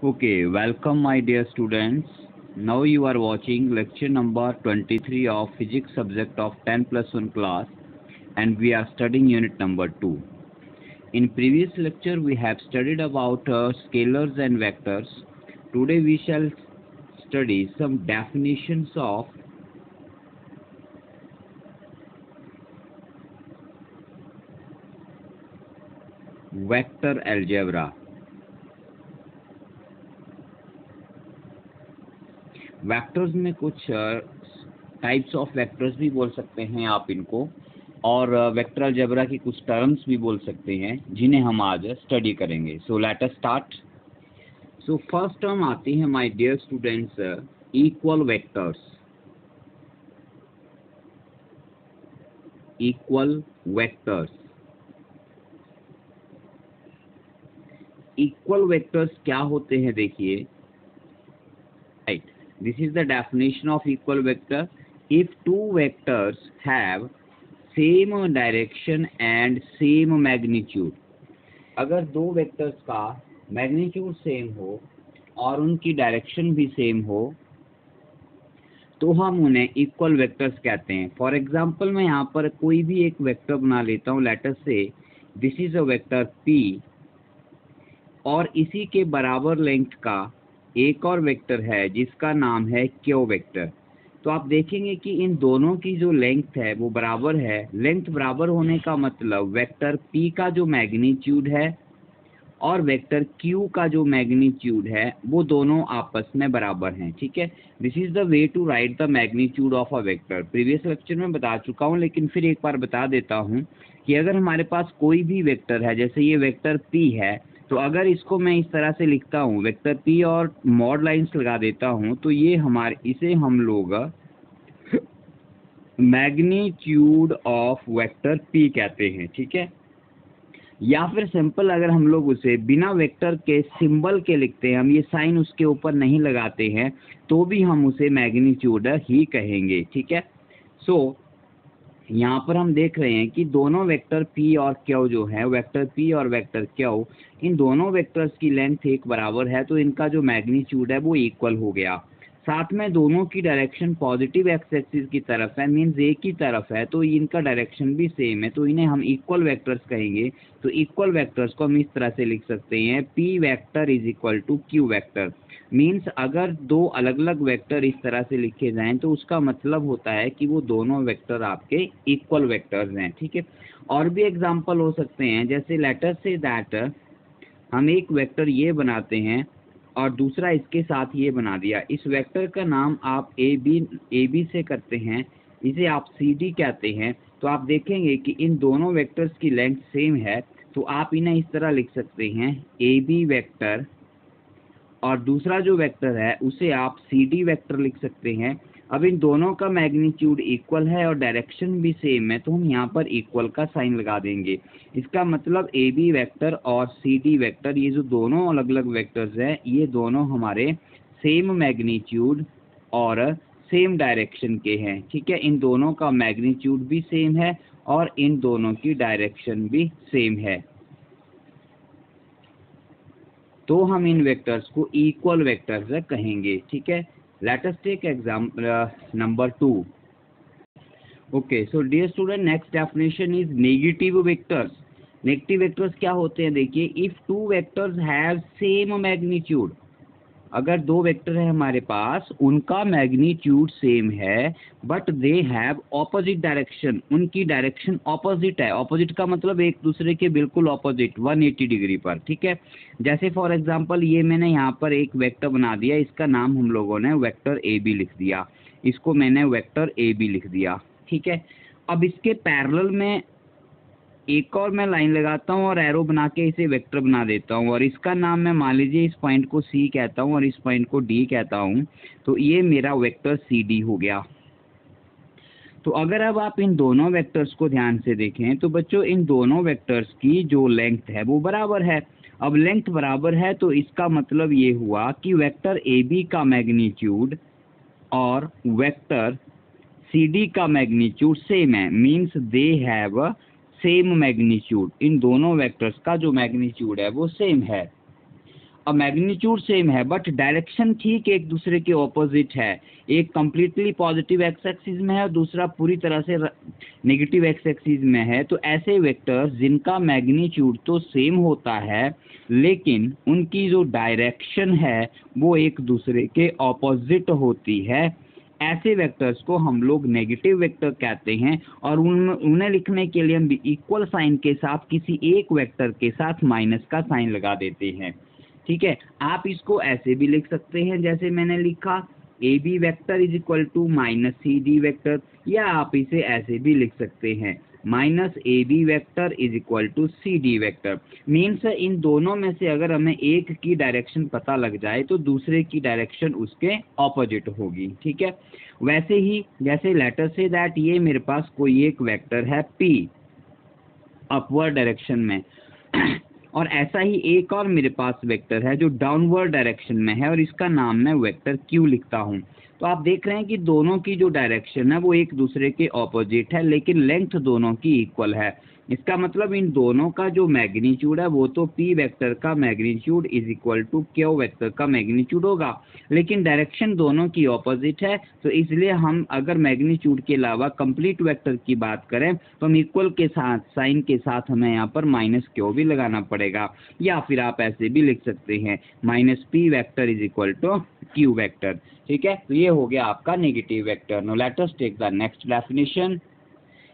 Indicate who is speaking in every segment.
Speaker 1: Okay, welcome my dear students. Now you are watching lecture number 23 of physics subject of 10+1 class, and we are studying unit number 2. In previous lecture we have studied about scalars and vectors. Today we shall study some definitions of vector algebra. Vectors में कुछ types of vectors भी बोल सकते हैं आप इनको, और vector algebra की कुछ टर्म्स भी बोल सकते हैं जिन्हें हम आज स्टडी करेंगे. So let us start. So first term आती है my dear students equal vectors. Equal vectors. Equal vectors क्या होते हैं देखिए. Right, this is the definition of equal vector. If two vectors have same direction and same magnitude, अगर दो vectors का magnitude same हो और उनकी डायरेक्शन भी सेम हो तो हम उन्हें इक्वल वेक्टर्स कहते हैं. फॉर एग्जांपल मैं यहाँ पर कोई भी एक वेक्टर बना लेता हूँ. लेट अस से this is a vector P और इसी के बराबर लेंथ का एक और वेक्टर है जिसका नाम है Q वेक्टर. तो आप देखेंगे कि इन दोनों की जो लेंथ है वो बराबर है. लेंथ बराबर होने का मतलब वेक्टर P का जो मैग्नीट्यूड है और वेक्टर Q का जो मैग्नीट्यूड है वो दोनों आपस में बराबर हैं. ठीक है, this is the way to write the magnitude of a vector. Previous lecture में बता चुका हूँ लेकिन फिर एक बार बता देता हूँ कि अगर हमारे पास कोई भी वेक्टर है, जैसे ये वेक्टर P है, तो अगर इसको मैं इस तरह से लिखता हूँ वेक्टर P और मॉड लाइंस लगा देता हूँ तो ये इसे हम लोग मैग्नीट्यूड ऑफ वेक्टर P कहते हैं. ठीक है, या फिर सिंपल अगर हम लोग उसे बिना वेक्टर के सिंबल के लिखते हैं, हम ये साइन उसके ऊपर नहीं लगाते हैं, तो भी हम उसे मैग्नीट्यूड ही कहेंगे. ठीक है, सो यहाँ पर हम देख रहे हैं कि दोनों वेक्टर P और Q जो है, वेक्टर P और वेक्टर Q, इन दोनों वेक्टर्स की लेंथ एक बराबर है, तो इनका जो मैग्नीट्यूड है वो इक्वल हो गया. साथ में दोनों की डायरेक्शन पॉजिटिव एक्स एक्सिस की तरफ है, मीन्स एक की तरफ है, तो इनका डायरेक्शन भी सेम है, तो इन्हें हम इक्वल वेक्टर्स कहेंगे. तो इक्वल वेक्टर्स को हम इस तरह से लिख सकते हैं P vector is equal to Q vector. Means अगर दो अलग अलग वेक्टर इस तरह से लिखे जाएं तो उसका मतलब होता है कि वो दोनों वेक्टर आपके इक्वल वेक्टर्स हैं. ठीक है, और भी एग्जांपल हो सकते हैं, जैसे लेट अस से दैट हम एक वेक्टर ये बनाते हैं और दूसरा इसके साथ ये बना दिया. इस वेक्टर का नाम आप ए बी से करते हैं, इसे आप CD कहते हैं. तो आप देखेंगे कि इन दोनों वेक्टर्स की लेंथ सेम है, तो आप इन्हें इस तरह लिख सकते हैं AB वेक्टर और दूसरा जो वेक्टर है उसे आप CD वेक्टर लिख सकते हैं. अब इन दोनों का मैग्नीट्यूड इक्वल है और डायरेक्शन भी सेम है, तो हम यहाँ पर इक्वल का साइन लगा देंगे. इसका मतलब AB वेक्टर और CD वेक्टर, ये जो दोनों अलग अलग वेक्टर्स हैं, ये दोनों हमारे सेम मैग्नीट्यूड और सेम डायरेक्शन के हैं. ठीक है, इन दोनों का मैग्नीट्यूड भी सेम है और इन दोनों की डायरेक्शन भी सेम है, तो हम इन वेक्टर्स को इक्वल वेक्टर्स कहेंगे. ठीक है, let us take example number 2. Okay, so dear student, next definition is negative vectors. Negative vectors क्या होते हैं देखिए. If two vectors have same magnitude, अगर दो वेक्टर है हमारे पास, उनका मैग्नीट्यूड सेम है but they have opposite direction, उनकी डायरेक्शन ऑपोजिट है. ऑपोजिट का मतलब एक दूसरे के बिल्कुल ऑपोजिट 180 डिग्री पर. ठीक है, जैसे फॉर एग्जांपल ये मैंने यहाँ पर एक वेक्टर बना दिया, इसका नाम हम लोगों ने वेक्टर AB लिख दिया, इसको मैंने वेक्टर AB लिख दिया. ठीक है, अब इसके पैरेलल में एक और मैं लाइन लगाता हूँ और एरो बना के इसे वेक्टर बना देता हूँ, और इसका नाम मैं मान लीजिए इस पॉइंट को C कहता हूँ और इस पॉइंट को D कहता हूँ, तो ये मेरा वेक्टर CD हो गया. तो अगर अब आप इन दोनों वेक्टर्स को ध्यान से देखें तो बच्चों इन दोनों वेक्टर्स की जो लेंथ है वो बराबर है. अब लेंथ बराबर है तो इसका मतलब ये हुआ कि वेक्टर AB का मैग्नीट्यूड और वेक्टर CD का मैग्नीट्यूड सेम है, means they have same magnitude. इन दोनों वेक्टर्स का जो मैग्नीट्यूड है वो सेम है. अब मैग्नीट्यूड सेम है बट डायरेक्शन ठीक एक दूसरे के ऑपोजिट है। एक कंप्लीटली पॉजिटिव एक्स एक्सिस में है और दूसरा पूरी तरह से नेगेटिव एक्स एक्सिस में है। तो ऐसे वेक्टर्स जिनका मैग्नीट्यूड तो सेम होता है लेकिन उनकी जो डायरेक्शन है वो एक दूसरे के ऑपोजिट होती है, ऐसे वेक्टर्स को हम लोग नेगेटिव वेक्टर कहते हैं। और उन्हें लिखने के लिए हम इक्वल साइन के साथ किसी एक वेक्टर के साथ माइनस का साइन लगा देते हैं। ठीक है, आप इसको ऐसे भी लिख सकते हैं जैसे मैंने लिखा A B vector is equal to minus C D vector, या आप इसे ऐसे भी लिख सकते हैं minus A B vector is equal to C D vector. Means इन दोनों में से अगर हमें एक की डायरेक्शन पता लग जाए तो दूसरे की डायरेक्शन उसके ऑपोजिट होगी। ठीक है, वैसे ही जैसे लेटर से दैट ये मेरे पास कोई एक वेक्टर है P अपवर्ड डायरेक्शन में और ऐसा ही एक और मेरे पास वेक्टर है जो डाउनवर्ड डायरेक्शन में है और इसका नाम मैं वेक्टर Q लिखता हूँ। तो आप देख रहे हैं कि दोनों की जो डायरेक्शन है वो एक दूसरे के ऑपोजिट है लेकिन लेंथ दोनों की इक्वल है। इसका मतलब इन दोनों का जो मैग्नीट्यूड है वो तो P वेक्टर का magnitude is equal to Q vector का मैग्नीट्यूड होगा, लेकिन डायरेक्शन दोनों की ऑपोजिट है। तो इसलिए हम अगर मैग्नीट्यूड के अलावा कंप्लीट वेक्टर की बात करें तो हम इक्वल के साथ साइन के साथ हमें यहाँ पर माइनस Q भी लगाना पड़ेगा, या फिर आप ऐसे भी लिख सकते हैं minus P vector is equal to Q vector. ठीक है, तो ये हो गया आपका negative vector. Now let us take the next definition.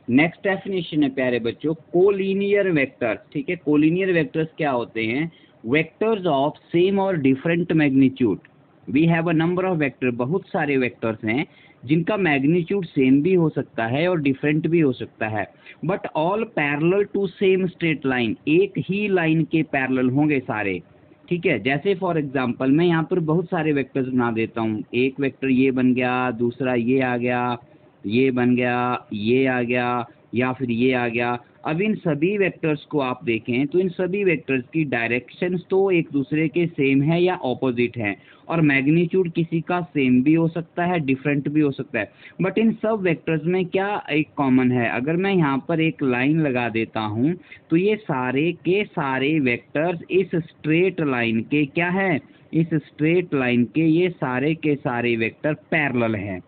Speaker 1: Next definition है प्यारे बच्चों कोलिनियर वेक्टर्स। ठीक है, कोलिनियर वेक्टर्स क्या होते हैं? वेक्टर्स ऑफ सेम और different magnitude. We have a number of vector, बहुत सारे वेक्टर्स हैं जिनका मैग्नीट्यूड सेम भी हो सकता है और डिफरेंट भी हो सकता है, but all parallel to same straight line, एक ही लाइन के पैरेलल होंगे सारे। ठीक है, जैसे फॉर एग्जांपल मैं यहाँ पर बहुत सारे वेक्टर्स बना देता हूँ। एक वेक्टर ये बन गया, दूसरा ये आ गया, ये बन गया, ये आ गया, या फिर ये आ गया। अब इन सभी वेक्टर्स को आप देखें तो इन सभी वेक्टर्स की डायरेक्शंस तो एक दूसरे के सेम है या ऑपोजिट हैं, और मैग्नीट्यूड किसी का सेम भी हो सकता है, डिफरेंट भी हो सकता है। बट इन सब वेक्टर्स में क्या एक कॉमन है? अगर मैं यहाँ पर एक लाइन लगा देता हूँ तो ये सारे के सारे वेक्टर्स इस स्ट्रेट लाइन के क्या है? इस स्ट्रेट लाइन के ये सारे के सारे वेक्टर पैरेलल हैं।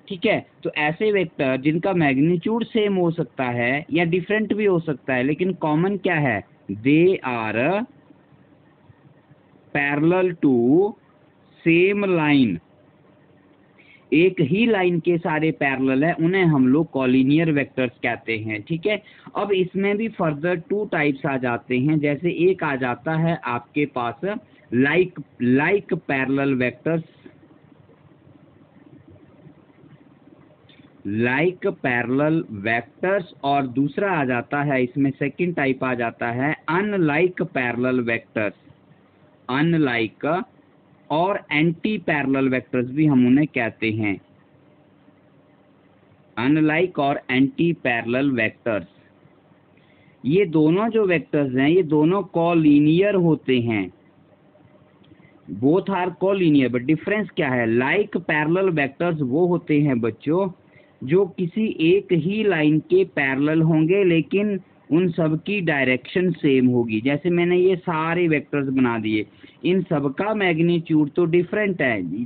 Speaker 1: ठीक है, तो ऐसे वेक्टर जिनका मैग्नीट्यूड सेम हो सकता है या डिफरेंट भी हो सकता है, लेकिन कॉमन क्या है? They are parallel to same line, एक ही लाइन के सारे पैरेलल है, उन्हें हम लोग कॉलिनियर वेक्टर्स कहते हैं। ठीक है, अब इसमें भी फर्दर टू टाइप्स आ जाते हैं। जैसे एक आ जाता है आपके पास like parallel vectors, like parallel vectors, और दूसरा आ जाता है इसमें सेकंड टाइप आ जाता है अनलाइक पैरेलल वेक्टर्स, अनलाइक और एंटी पैरेलल वेक्टर्स भी हम उन्हें कहते हैं, अनलाइक और एंटी पैरेलल वेक्टर्स। ये दोनों जो वेक्टर्स हैं ये दोनों कॉलिनियर होते हैं, both are collinear, but difference क्या है? लाइक पैरेलल वेक्टर्स वो होते हैं बच्चों जो किसी एक ही लाइन के पैरेलल होंगे लेकिन उन सब की डायरेक्शन सेम होगी। जैसे मैंने ये सारे वेक्टर्स बना दिए, इन सब का मैग्नीट्यूड तो डिफरेंट है।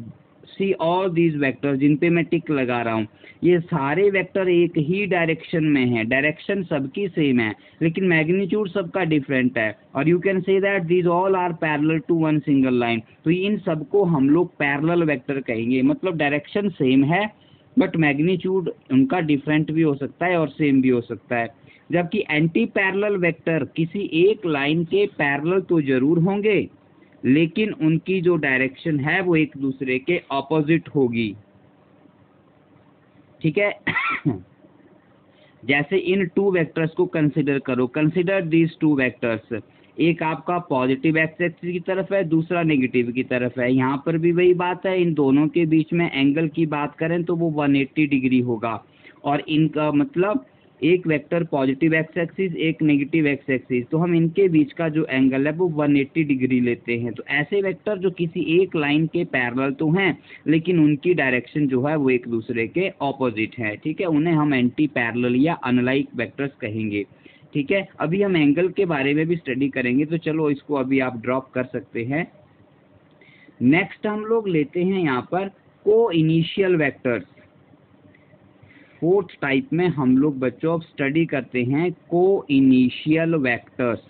Speaker 1: सी ऑल दीज वेक्टर्स जिन पे मैं टिक लगा रहा हूँ, ये सारे वेक्टर एक ही डायरेक्शन में हैं, डायरेक्शन सबकी सेम है लेकिन मैग्नीट्यूड सबका डिफरेंट है। और you can say that these all are parallel to one single line. तो इन सबको हम लोग पैरेलल वेक्टर कहेंगे, मतलब डायरेक्शन सेम है बट मैग्नीट्यूड उनका डिफरेंट भी हो सकता है और सेम भी हो सकता है। जबकि एंटी पैरेलल वेक्टर किसी एक लाइन के पैरेलल तो जरूर होंगे लेकिन उनकी जो डायरेक्शन है वो एक दूसरे के ऑपोजिट होगी। ठीक है जैसे इन टू वेक्टर्स को कंसिडर करो, कंसिडर दीज टू वेक्टर्स, एक आपका पॉजिटिव एक्स एक्सिस की तरफ है, दूसरा नेगेटिव की तरफ है। यहाँ पर भी वही बात है, इन दोनों के बीच में एंगल की बात करें तो वो 180 डिग्री होगा, और इनका मतलब एक वेक्टर पॉजिटिव एक्स एक्सिस, एक नेगेटिव एक्स एक्सिस, तो हम इनके बीच का जो एंगल है वो 180 डिग्री लेते हैं। तो ऐसे वेक्टर जो किसी एक लाइन के पैरेलल तो हैं लेकिन उनकी डायरेक्शन जो है वो एक दूसरे के ऑपोजिट है। ठीक है, उन्हें हम एंटी पैरेलल या अनलाइक वेक्टर्स कहेंगे। ठीक है, अभी हम एंगल के बारे में भी स्टडी करेंगे, तो चलो इसको अभी आप ड्रॉप कर सकते हैं। नेक्स्ट हम लोग लेते हैं यहाँ पर को इनिशियल वेक्टर्स। फोर्थ टाइप में हम लोग बच्चों अब स्टडी करते हैं को इनिशियल वेक्टर्स।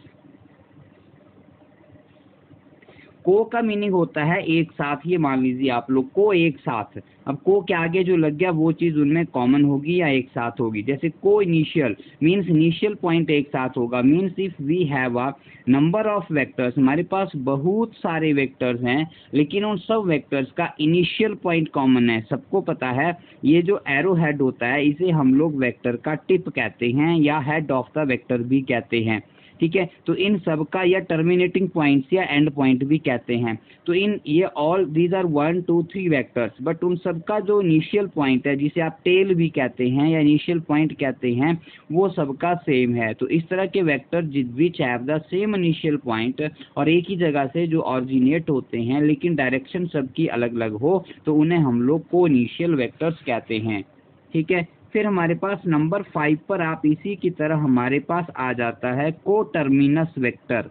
Speaker 1: को का मीनिंग होता है एक साथ, ये मान लीजिए आप लोग को एक साथ। अब को के आगे जो लग गया वो चीज उनमें कॉमन होगी या एक साथ होगी। जैसे को इनिशियल मीन्स इनिशियल पॉइंट एक साथ होगा। Means if we have a number of vectors, हमारे पास बहुत सारे वेक्टर्स हैं लेकिन उन सब वेक्टर्स का इनिशियल पॉइंट कॉमन है। सबको पता है ये जो एरो हेड होता है इसे हम लोग वेक्टर का टिप कहते हैं या हेड ऑफ द वेक्टर भी कहते हैं। ठीक है, तो इन सब का या टर्मिनेटिंग पॉइंट्स या एंड पॉइंट भी कहते हैं। तो इन ये all these are 1 2 3 vectors, but उन सब का जो इनिशियल पॉइंट है जिसे आप टेल भी कहते हैं या इनिशियल पॉइंट कहते हैं वो सबका सेम है। तो इस तरह के vector which have the same initial point और एक ही जगह से जो ऑरिजिनेट होते हैं लेकिन डायरेक्शन सबकी अलग अलग हो तो उन्हें हम लोग को इनिशियल वेक्टर्स कहते हैं। ठीक है, फिर हमारे पास नंबर 5 पर आप इसी की तरह हमारे पास आ जाता है को टर्मिनस वेक्टर।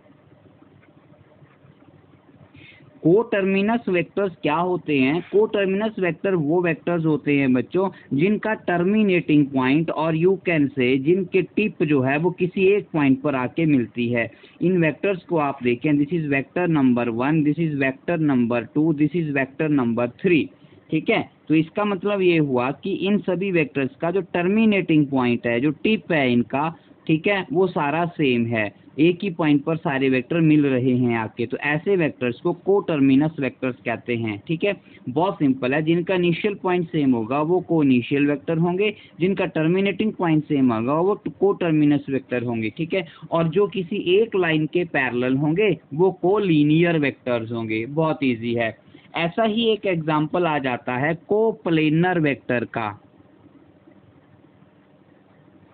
Speaker 1: को टर्मिनस वेक्टर्स क्या होते हैं? को टर्मिनस वेक्टर वो वेक्टर्स होते हैं बच्चों जिनका टर्मिनेटिंग पॉइंट और यू कैन से जिनके टिप जो है वो किसी एक पॉइंट पर आके मिलती है। इन वेक्टर्स को आप देखें, this is vector number 1, this is vector number 2, this is vector number 3। ठीक है, तो इसका मतलब ये हुआ कि इन सभी वेक्टर्स का जो टर्मिनेटिंग पॉइंट है, जो टिप है इनका, ठीक है, वो सारा सेम है। एक ही पॉइंट पर सारे वेक्टर मिल रहे हैं आके, तो ऐसे वेक्टर्स को को टर्मिनस वेक्टर्स कहते हैं। ठीक है, बहुत सिंपल है। जिनका इनिशियल पॉइंट सेम होगा वो को इनिशियल वेक्टर होंगे, जिनका टर्मिनेटिंग पॉइंट सेम होगा वो को टर्मिनस वेक्टर होंगे। ठीक है, और जो किसी एक लाइन के पैरेलल होंगे वो को लीनियर वेक्टर्स होंगे। बहुत ईजी है। ऐसा ही एक एग्जाम्पल आ जाता है को प्लेनर वेक्टर का,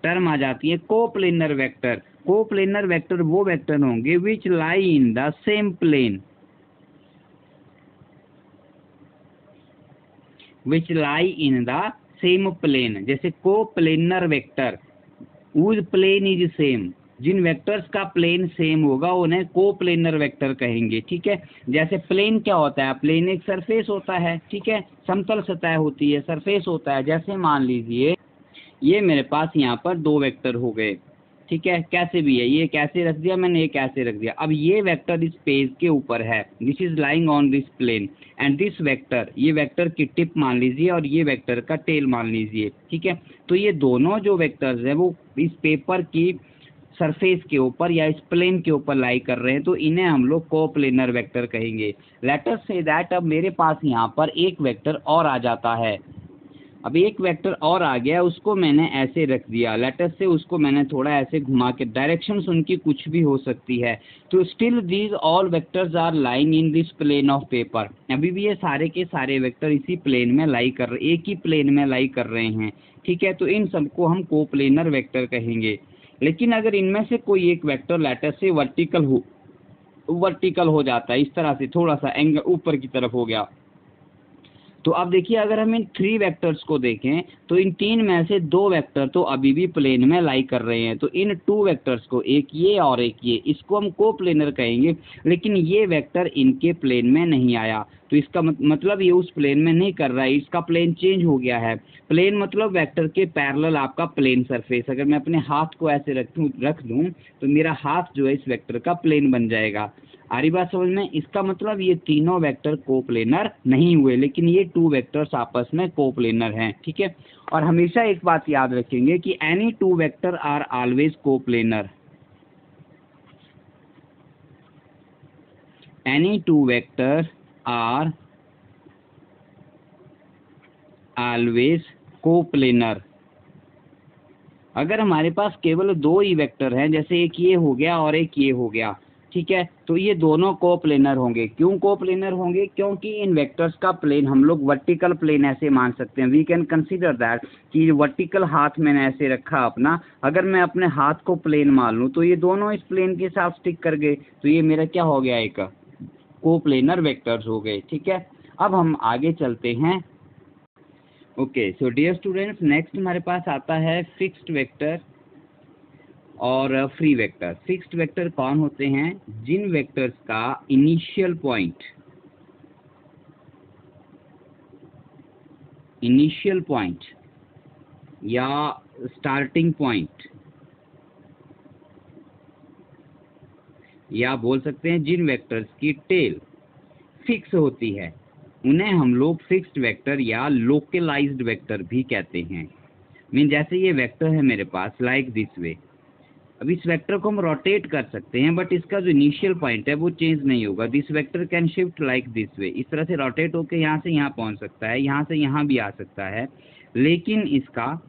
Speaker 1: टर्म आ जाती है coplanar vector. Coplanar vector वो वेक्टर होंगे which lie in the same plane, which lie in the same plane. जैसे coplanar vector whose plane is same, जिन वेक्टर्स का plane same होगा उन्हें को प्लेनर वेक्टर कहेंगे। ठीक है, जैसे प्लेन क्या होता है? प्लेन एक सरफेस होता है। ठीक है, समतल सतह होती है, सरफेस होता है। जैसे मान लीजिए ये मेरे पास यहाँ पर दो वेक्टर हो गए। ठीक है, कैसे भी है, ये कैसे रख दिया मैंने, ये कैसे रख दिया। अब ये वेक्टर इस पेज के ऊपर है, this is lying on this plane and this vector, ये वेक्टर की टिप मान लीजिए और ये वेक्टर का टेल मान लीजिए। ठीक है, तो ये दोनों जो वेक्टर्स हैं वो इस पेपर की सरफेस के ऊपर या इस प्लेन के ऊपर लाई कर रहे हैं, तो इन्हें हम लोग को प्लेनर वेक्टर कहेंगे। लेट अस से दैट अब मेरे पास यहाँ पर एक वेक्टर और आ जाता है। अब एक वेक्टर और आ गया, उसको मैंने ऐसे रख दिया। लेटस से उसको मैंने थोड़ा ऐसे घुमा के, डायरेक्शंस उनकी कुछ भी हो सकती है। तो still these all vectors are lying in this plane of paper. अभी भी ये सारे के सारे वेक्टर इसी प्लेन में लाई कर रहे, एक ही प्लेन में लाई कर रहे हैं। ठीक है, तो इन सबको हम कोप्लेनर वेक्टर कहेंगे। लेकिन अगर इनमें से कोई एक वेक्टर लेटस से वर्टिकल हो जाता है, इस तरह से थोड़ा सा एंगल ऊपर की तरफ हो गया, तो अब देखिए अगर हम इन 3 वेक्टर्स को देखें तो इन 3 में से 2 वेक्टर तो अभी भी प्लेन में लाई कर रहे हैं। तो इन 2 वेक्टर्स को, एक ये और एक ये, इसको हम कोप्लेनर कहेंगे। लेकिन ये वेक्टर इनके प्लेन में नहीं आया, तो इसका मतलब ये उस प्लेन में नहीं कर रहा है, इसका प्लेन चेंज हो गया है। प्लेन मतलब वेक्टर के पैरेलल आपका प्लेन सरफेस। अगर मैं अपने हाथ को ऐसे रख दूं तो मेरा हाथ जो है इस वेक्टर का प्लेन बन जाएगा। आ रही बात समझ में? इसका मतलब ये तीनों वेक्टर कोप्लेनर नहीं हुए, लेकिन ये 2 वेक्टर्स आपस में कोप्लेनर हैं। ठीक है, और हमेशा एक बात याद रखेंगे कि any 2 vector are always coplanar. Any 2 vector are always coplanar. अगर हमारे पास केवल 2 ही वेक्टर हैं, जैसे एक ये हो गया और एक ये हो गया, ठीक है, तो ये दोनों कोप्लेनर होंगे। क्यों कोप्लेनर होंगे? क्योंकि इन वेक्टर्स का प्लेन हम लोग वर्टिकल प्लेन ऐसे मान सकते हैं। वी कैन कंसीडर दैट कि वर्टिकल हाथ मैंने ऐसे रखा अपना, अगर मैं अपने हाथ को प्लेन मान लूँ तो ये दोनों इस प्लेन के साथ स्टिक कर गए, तो ये मेरा क्या हो गया, एक कोप्लेनर वेक्टर्स हो गए। ठीक है, अब हम आगे चलते हैं। Okay, so dear students, next हमारे पास आता है फिक्स्ड वेक्टर और फ्री वेक्टर। फिक्स्ड वेक्टर कौन होते हैं? जिन वेक्टर्स का इनिशियल पॉइंट इनिशियल पॉइंट या स्टार्टिंग पॉइंट, या बोल सकते हैं जिन वेक्टर्स की टेल फिक्स होती है उन्हें हम लोग फिक्स्ड वेक्टर या लोकलाइज्ड वेक्टर भी कहते हैं। मीन जैसे ये वेक्टर है मेरे पास लाइक दिस वे, अब इस वेक्टर को हम रोटेट कर सकते हैं बट इसका जो इनिशियल पॉइंट है वो चेंज नहीं होगा। This vector can shift like this way, इस तरह से रोटेट होकर यहाँ से यहाँ पहुँच सकता है, यहाँ से यहाँ भी आ सकता है, लेकिन इसका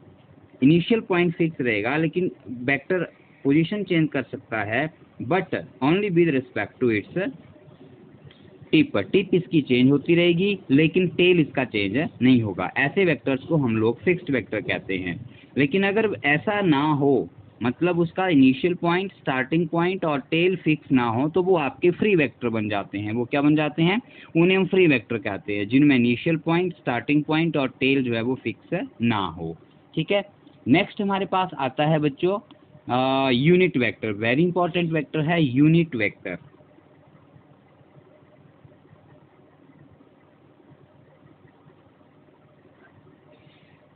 Speaker 1: इनिशियल पॉइंट फिक्स रहेगा, लेकिन वेक्टर पोजीशन चेंज कर सकता है but only with respect to its tip. Tip इसकी चेंज होती रहेगी लेकिन टेल इसका चेंज नहीं होगा। ऐसे वेक्टर्स को हम लोग फिक्स्ड वेक्टर कहते हैं। लेकिन अगर ऐसा ना हो, मतलब उसका इनिशियल पॉइंट, स्टार्टिंग पॉइंट और टेल फिक्स ना हो, तो वो आपके फ्री वेक्टर बन जाते हैं। वो क्या बन जाते हैं? उन्हें हम फ्री वेक्टर कहते हैं, जिनमें इनिशियल पॉइंट, स्टार्टिंग पॉइंट और टेल जो है वो फिक्स ना हो। ठीक है, नेक्स्ट हमारे पास आता है बच्चों unit vector. Very important vector है यूनिट वेक्टर।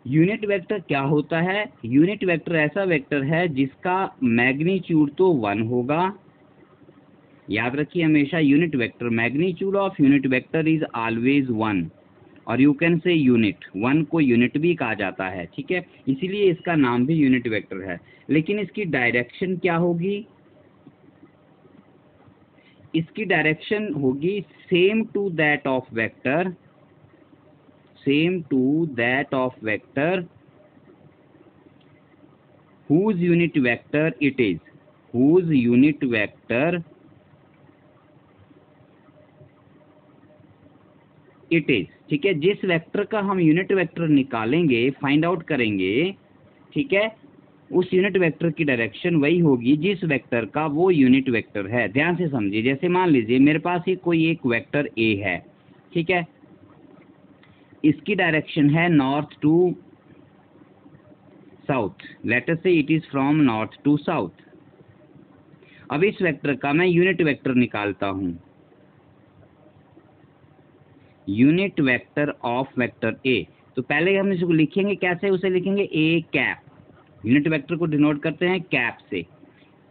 Speaker 1: यूनिट वेक्टर क्या होता है? यूनिट वेक्टर ऐसा वेक्टर है जिसका मैग्नीट्यूड तो 1 होगा। याद रखिए हमेशा unit vector, magnitude of unit vector is always 1 और यू कैन से यूनिट, 1 को यूनिट भी कहा जाता है। ठीक है, इसीलिए इसका नाम भी यूनिट वेक्टर है। लेकिन इसकी डायरेक्शन क्या होगी? इसकी डायरेक्शन होगी same to that of vector, same to that of vector whose unit vector it is, whose unit vector it is। ठीक है, जिस वेक्टर का हम यूनिट वेक्टर निकालेंगे, फाइंड आउट करेंगे, ठीक है, उस यूनिट वेक्टर की डायरेक्शन वही होगी जिस वेक्टर का वो यूनिट वेक्टर है। ध्यान से समझिए, जैसे मान लीजिए मेरे पास ही कोई एक वेक्टर ए है, ठीक है, इसकी डायरेक्शन है north to south, let us say it is from north to south. अब इस वेक्टर का मैं यूनिट वेक्टर निकालता हूं, unit vector of vector A. तो पहले हम इसको लिखेंगे कैसे? उसे लिखेंगे ए कैप। यूनिट वेक्टर को डिनोट करते हैं कैप से।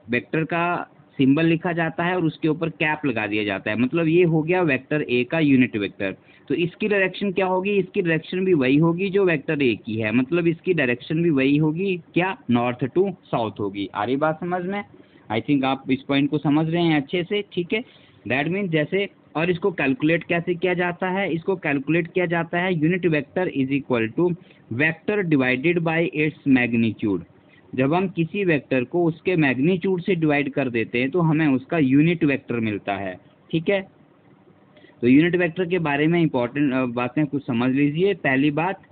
Speaker 1: वेक्टर का सिंबल लिखा जाता है और उसके ऊपर कैप लगा दिया जाता है, मतलब ये हो गया वेक्टर ए का यूनिट वेक्टर। तो इसकी डायरेक्शन क्या होगी? इसकी डायरेक्शन भी वही होगी जो वेक्टर ए की है, मतलब इसकी डायरेक्शन भी वही होगी, क्या? नॉर्थ टू साउथ होगी। आ रही बात समझ में? आई थिंक आप इस पॉइंट को समझ रहे हैं अच्छे से। ठीक है, दैट मीन्स जैसे, और इसको कैलकुलेट कैसे किया जाता है? इसको कैलकुलेट किया जाता है unit vector is equal to vector divided by its magnitude. जब हम किसी वेक्टर को उसके मैग्नीट्यूड से डिवाइड कर देते हैं तो हमें उसका यूनिट वेक्टर मिलता है। ठीक है, तो यूनिट वेक्टर के बारे में इंपॉर्टेंट बातें कुछ समझ लीजिए। पहली बात,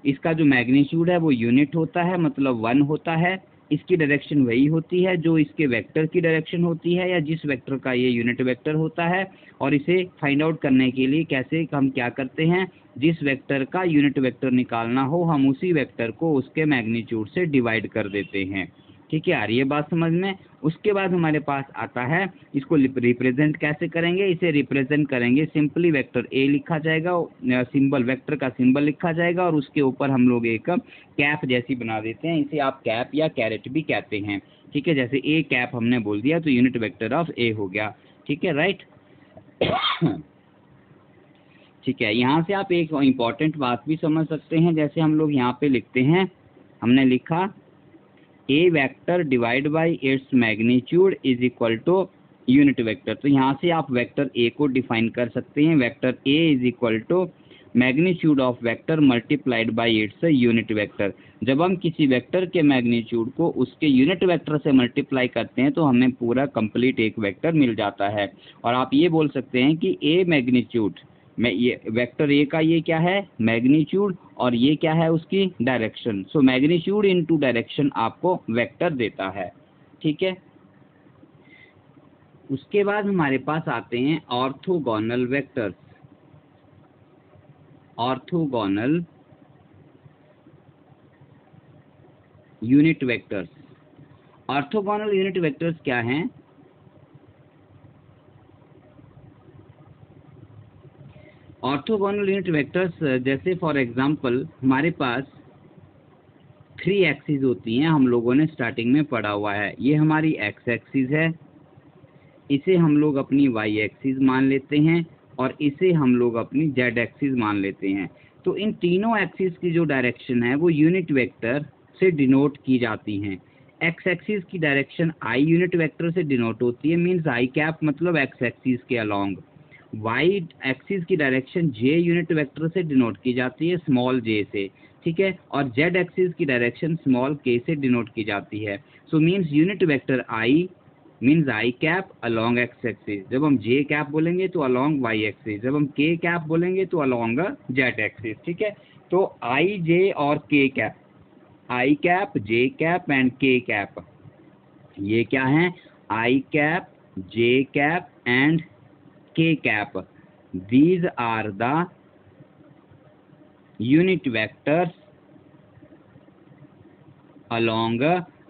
Speaker 1: इसका जो मैग्नीट्यूड है वो यूनिट होता है, मतलब 1 होता है। इसकी डायरेक्शन वही होती है जो इसके वेक्टर की डायरेक्शन होती है, या जिस वेक्टर का ये यूनिट वेक्टर होता है। और इसे फाइंड आउट करने के लिए कैसे हम क्या करते हैं? जिस वेक्टर का यूनिट वेक्टर निकालना हो, हम उसी वेक्टर को उसके मैग्नीट्यूड से डिवाइड कर देते हैं। ठीक है, आ रही है बात समझ में? उसके बाद हमारे पास आता है, इसको रिप्रेजेंट कैसे करेंगे? इसे रिप्रेजेंट करेंगे सिंपली, वेक्टर ए लिखा जाएगा, सिंबल वेक्टर का सिंबल लिखा जाएगा और उसके ऊपर हम लोग एक कैप जैसी बना देते हैं। इसे आप कैप या कैरेट भी कहते हैं। ठीक है, जैसे ए कैप हमने बोल दिया तो यूनिट वेक्टर ऑफ ए हो गया। ठीक है, राइट। ठीक है, यहाँ से आप एक इम्पॉर्टेंट बात भी समझ सकते हैं। जैसे हम लोग यहाँ पे लिखते हैं, हमने लिखा A vector divide by its magnitude is equal to unit vector. तो यहाँ से आप वेक्टर ए को डिफाइन कर सकते हैं, vector A is equal to magnitude of vector multiplied by its unit vector. जब हम किसी वेक्टर के मैग्नीट्यूड को उसके यूनिट वेक्टर से मल्टीप्लाई करते हैं तो हमें पूरा कंप्लीट एक वेक्टर मिल जाता है। और आप ये बोल सकते हैं कि ए मैग्नीट्यूड में, ये वेक्टर ए का ये क्या है? मैग्नीट्यूड, और ये क्या है? उसकी direction. So magnitude into direction आपको वेक्टर देता है। ठीक है, उसके बाद हमारे पास आते हैं orthogonal vectors. Orthogonal unit vectors. Orthogonal unit vectors क्या हैं? ऑर्थोगोनल यूनिट वेक्टर्स जैसे फॉर एग्जांपल हमारे पास 3 एक्सिस होती हैं, हम लोगों ने स्टार्टिंग में पढ़ा हुआ है। ये हमारी एक्स एक्सिस है, इसे हम लोग अपनी वाई एक्सिस मान लेते हैं और इसे हम लोग अपनी जेड एक्सिस मान लेते हैं। तो इन तीनों एक्सिस की जो डायरेक्शन है वो यूनिट वेक्टर से डिनोट की जाती हैं। एक्स एक्सिस की डायरेक्शन आई यूनिट वेक्टर से डिनोट होती है, मींस आई कैप मतलब एक्स एक्सिस के अलोंग। वाई एक्सिस की डायरेक्शन जे यूनिट वेक्टर से डिनोट की जाती है, स्मॉल जे से, ठीक है। और जेड एक्सिस की डायरेक्शन स्मॉल के से डिनोट की जाती है। सो means unit vector I means I cap along x axis. जब हम जे कैप बोलेंगे तो अलॉन्ग वाई एक्सिस, जब हम के कैप बोलेंगे तो अलॉन्ग जेड एक्सिस, ठीक है। तो आई जे और K cap, I cap J cap and K cap, ये क्या है? I cap, J cap and K cap, these are the unit vectors along.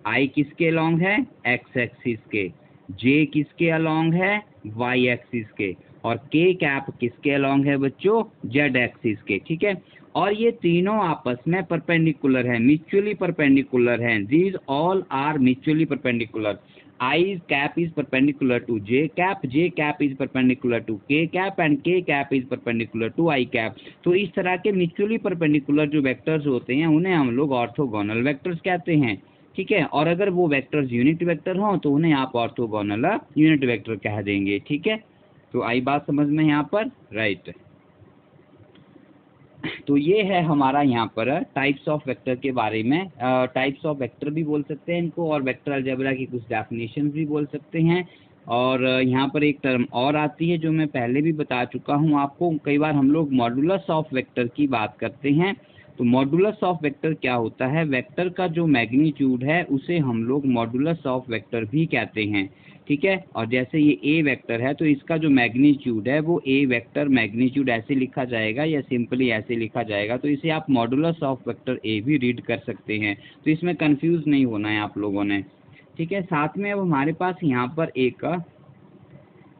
Speaker 1: I किसके अलोंग है? एक्स एक्सिस के। जे किसके अलोंग है? वाई एक्सिस के। और के कैप किसके अलोंग है बच्चों? जेड एक्सिस के, ठीक है। और ये तीनों आपस में परपेंडिकुलर हैं, म्यूचुअली परपेंडिकुलर हैं। These all are mutually perpendicular. I cap is perpendicular to J cap is perpendicular to K cap and K cap is perpendicular to I cap. तो इस तरह के म्यूचुअली परपेंडिकुलर जो वेक्टर्स होते हैं उन्हें हम लोग ऑर्थोगोनल वेक्टर्स कहते हैं, ठीक है। और अगर वो वेक्टर्स यूनिट वेक्टर हों तो उन्हें आप ऑर्थोगोनल यूनिट वेक्टर कह देंगे, ठीक है। तो आई बात समझ में यहाँ पर? राइट। तो ये है हमारा यहाँ पर टाइप्स ऑफ वेक्टर के बारे में। टाइप्स ऑफ वेक्टर भी बोल सकते हैं इनको, और वेक्टर अलजेब्रा की कुछ डेफिनेशन भी बोल सकते हैं। और यहाँ पर एक टर्म और आती है जो मैं पहले भी बता चुका हूँ आपको। कई बार हम लोग मॉडुलस ऑफ वेक्टर की बात करते हैं। तो मॉडुलस ऑफ वेक्टर क्या होता है? वेक्टर का जो मैग्नीट्यूड है उसे हम लोग मॉडुलस ऑफ वेक्टर भी कहते हैं, ठीक है। और जैसे ये ए वेक्टर है तो इसका जो मैग्नीट्यूड है वो ए वेक्टर मैग्नीट्यूड ऐसे लिखा जाएगा या सिंपली ऐसे लिखा जाएगा। तो इसे आप मॉडुलस ऑफ वेक्टर ए भी रीड कर सकते हैं। तो इसमें कंफ्यूज नहीं होना है आप लोगों ने, ठीक है। साथ में अब हमारे पास यहाँ पर एक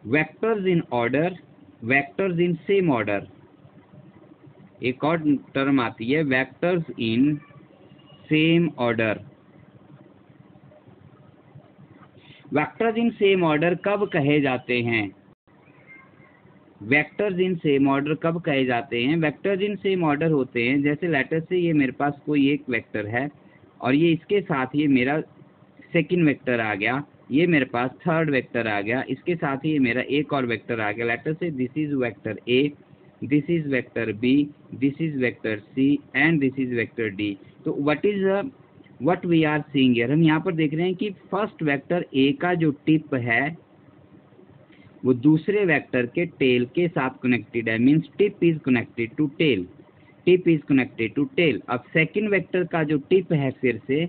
Speaker 1: vectors in order, vectors in same order, एक और टर्म आती है vectors in same order. Vectors in same order कब कहे जाते हैं? वेक्टर्स इन सेम ऑर्डर कब कहे जाते हैं? वेक्टर्स इन सेम ऑर्डर होते हैं जैसे लेटर से ये मेरे पास कोई एक वेक्टर है और ये इसके साथ ये मेरा सेकंड वेक्टर आ गया, ये मेरे पास थर्ड वेक्टर आ गया, इसके साथ ही ये मेरा एक और वेक्टर आ गया। Let's say this is vector A, this is vector B, this is vector C and this is vector D. तो what we are seeing here, हम यहाँ पर देख रहे हैं कि फर्स्ट वेक्टर ए का जो टिप है वो दूसरे वेक्टर के टेल के साथ कनेक्टेड है, means tip is connected to tail, tip is connected to tail. अब सेकंड वेक्टर का जो टिप है फिर से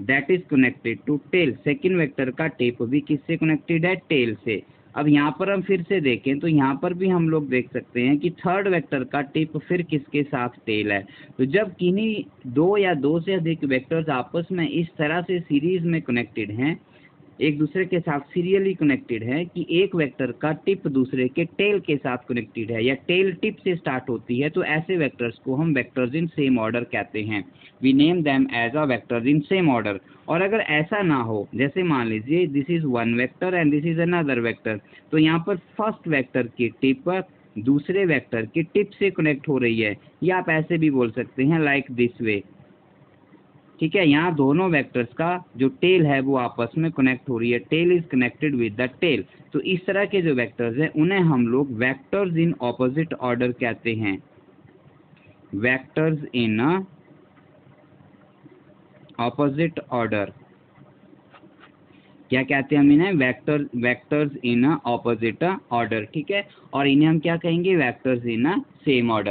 Speaker 1: that is connected to tail, second vector का टिप भी किससे कनेक्टेड है? टेल से। अब यहाँ पर हम फिर से देखें तो यहाँ पर भी हम लोग देख सकते हैं कि थर्ड वेक्टर का टिप फिर किसके साथ? टेल है। तो जब किन्हीं दो या दो से अधिक वेक्टर्स आपस में इस तरह से सीरीज में कनेक्टेड हैं, एक दूसरे के साथ सीरियली कनेक्टेड है कि एक वेक्टर का टिप दूसरे के टेल के साथ कनेक्टेड है या टेल टिप से स्टार्ट होती है, तो ऐसे वेक्टर्स को हम वेक्टर्स इन सेम ऑर्डर कहते हैं। We name them as a vectors in same order. और अगर ऐसा ना हो, जैसे मान लीजिए this is one vector and this is another vector, तो यहाँ पर फर्स्ट वेक्टर की टिप दूसरे वेक्टर की टिप से कनेक्ट हो रही है, या आप ऐसे भी बोल सकते हैं लाइक दिस वे, ठीक है। यहाँ दोनों वेक्टर्स का जो टेल है वो आपस में कनेक्ट हो रही है, tail is connected with the tail. तो इस तरह के जो वेक्टर्स हैं उन्हें हम लोग वेक्टर्स इन ऑपोजिट ऑर्डर कहते हैं, वेक्टर्स इन ऑपोजिट ऑर्डर। क्या कहते हैं हम इन्हें? वेक्टर्स इन ऑपोजिट ऑर्डर, ठीक है। और इन्हें हम क्या कहेंगे? Vectors in same order.